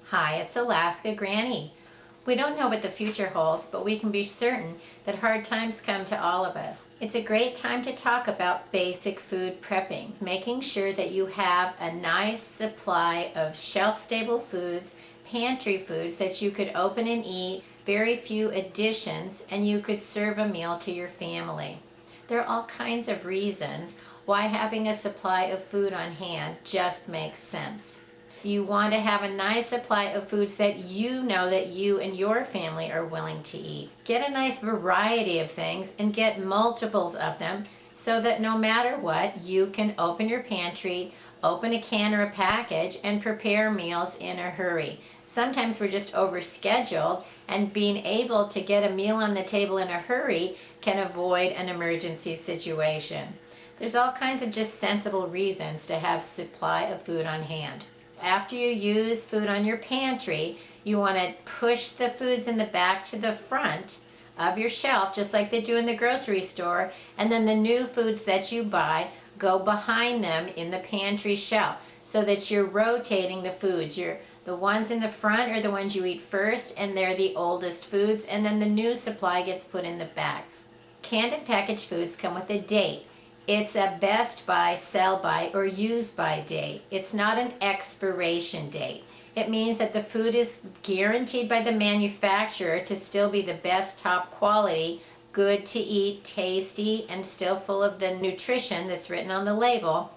Hi, it's Alaska Granny. We don't know what the future holds, but we can be certain that hard times come to all of us. It's a great time to talk about basic food prepping, making sure that you have a nice supply of shelf-stable foods, pantry foods that you could open and eat, very few additions, and you could serve a meal to your family. There are all kinds of reasons why having a supply of food on hand just makes sense. You want to have a nice supply of foods that you know that you and your family are willing to eat. Get a nice variety of things and get multiples of them so that no matter what, you can open your pantry, open a can or a package, and prepare meals in a hurry. Sometimes we're just overscheduled, and being able to get a meal on the table in a hurry can avoid an emergency situation. There's all kinds of just sensible reasons to have supply of food on hand. After you use food on your pantry, you want to push the foods in the back to the front of your shelf, just like they do in the grocery store, and then the new foods that you buy go behind them in the pantry shelf so that you're rotating the foods. The ones in the front are the ones you eat first, and they're the oldest foods, and then the new supply gets put in the back. Canned and packaged foods come with a date. It's a best by, sell by, or use by date. It's not an expiration date. It means that the food is guaranteed by the manufacturer to still be the best top quality, good to eat, tasty, and still full of the nutrition that's written on the label,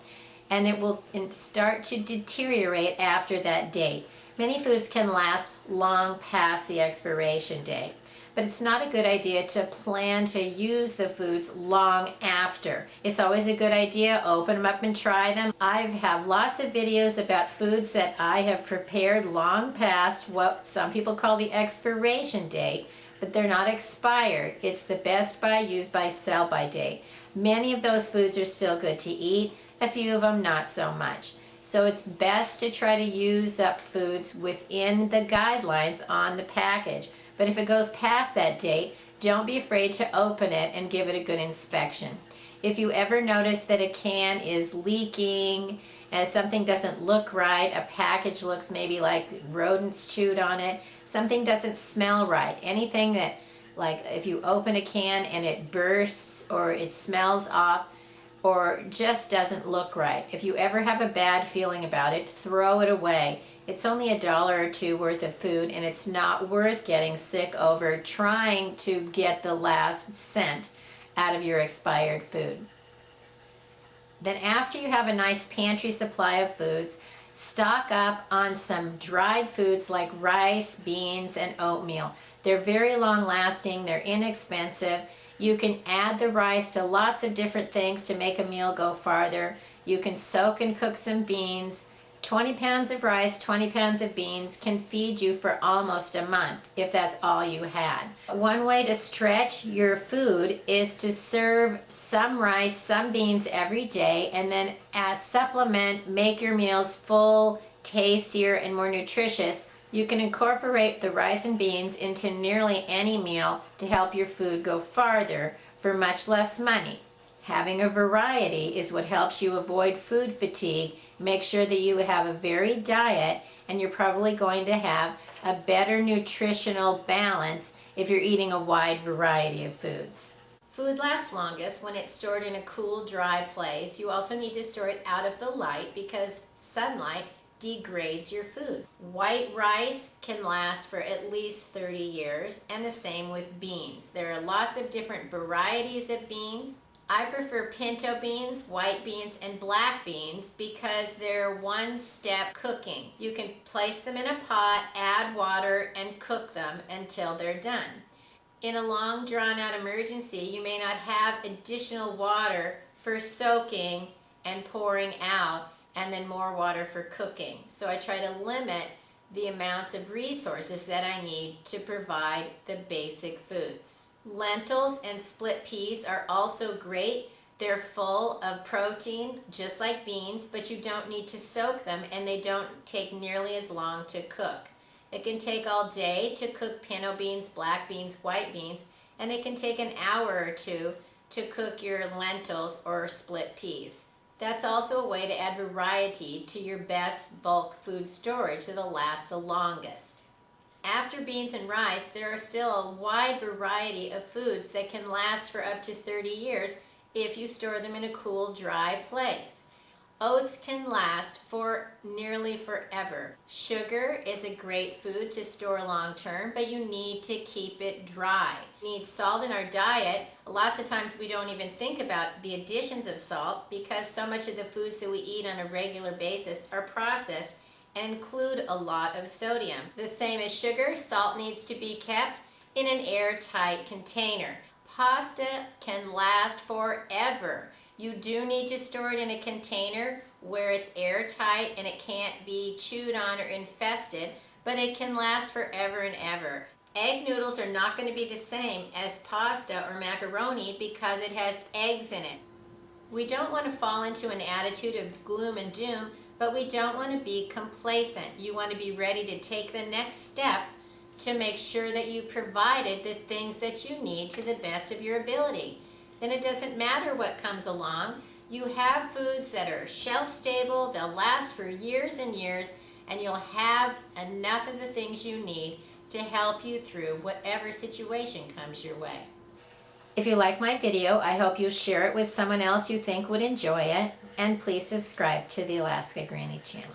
and it will start to deteriorate after that date. Many foods can last long past the expiration date. But it's not a good idea to plan to use the foods long after. It's always a good idea, open them up and try them. I have lots of videos about foods that I have prepared long past what some people call the expiration date, but they're not expired. It's the best by, use by, sell by date. Many of those foods are still good to eat, a few of them not so much. So it's best to try to use up foods within the guidelines on the package. But if it goes past that date, don't be afraid to open it and give it a good inspection. If you ever notice that a can is leaking, something doesn't look right, a package looks maybe like rodents chewed on it, something doesn't smell right, anything that, like if you open a can and it bursts or it smells off or just doesn't look right, if you ever have a bad feeling about it, throw it away. It's only $1 or $2 worth of food, and it's not worth getting sick over trying to get the last cent out of your expired food. Then after you have a nice pantry supply of foods, stock up on some dried foods like rice, beans, and oatmeal. They're very long lasting, they're inexpensive. You can add the rice to lots of different things to make a meal go farther. You can soak and cook some beans. 20 pounds of rice, 20 pounds of beans can feed you for almost a month if that's all you had. One way to stretch your food is to serve some rice, some beans every day, and then as supplement, make your meals full, tastier, and more nutritious. You can incorporate the rice and beans into nearly any meal to help your food go farther for much less money. Having a variety is what helps you avoid food fatigue. Make sure that you have a varied diet, and you're probably going to have a better nutritional balance if you're eating a wide variety of foods. Food lasts longest when it's stored in a cool, dry place. You also need to store it out of the light because sunlight degrades your food. White rice can last for at least 30 years, and the same with beans. There are lots of different varieties of beans. I prefer pinto beans, white beans, and black beans because they're one-step cooking. You can place them in a pot, add water, and cook them until they're done. In a long, drawn-out emergency, you may not have additional water for soaking and pouring out, and then more water for cooking. So I try to limit the amounts of resources that I need to provide the basic foods. Lentils and split peas are also great. They're full of protein, just like beans, but you don't need to soak them, and they don't take nearly as long to cook. It can take all day to cook pinto beans, black beans, white beans, and it can take an hour or two to cook your lentils or split peas. That's also a way to add variety to your best bulk food storage that'll last the longest. After beans and rice, there are still a wide variety of foods that can last for up to 30 years if you store them in a cool, dry place. Oats can last for nearly forever. Sugar is a great food to store long term, but you need to keep it dry. We need salt in our diet. Lots of times we don't even think about the additions of salt because so much of the foods that we eat on a regular basis are processed and include a lot of sodium. The same as sugar, salt needs to be kept in an airtight container. Pasta can last forever. You do need to store it in a container where it's airtight and it can't be chewed on or infested, but it can last forever and ever. Egg noodles are not going to be the same as pasta or macaroni because it has eggs in it. We don't want to fall into an attitude of gloom and doom, but we don't want to be complacent. You want to be ready to take the next step to make sure that you provided the things that you need to the best of your ability. Then it doesn't matter what comes along. You have foods that are shelf stable, they'll last for years and years, and you'll have enough of the things you need to help you through whatever situation comes your way. If you like my video, I hope you share it with someone else you think would enjoy it, and please subscribe to the Alaska Granny channel.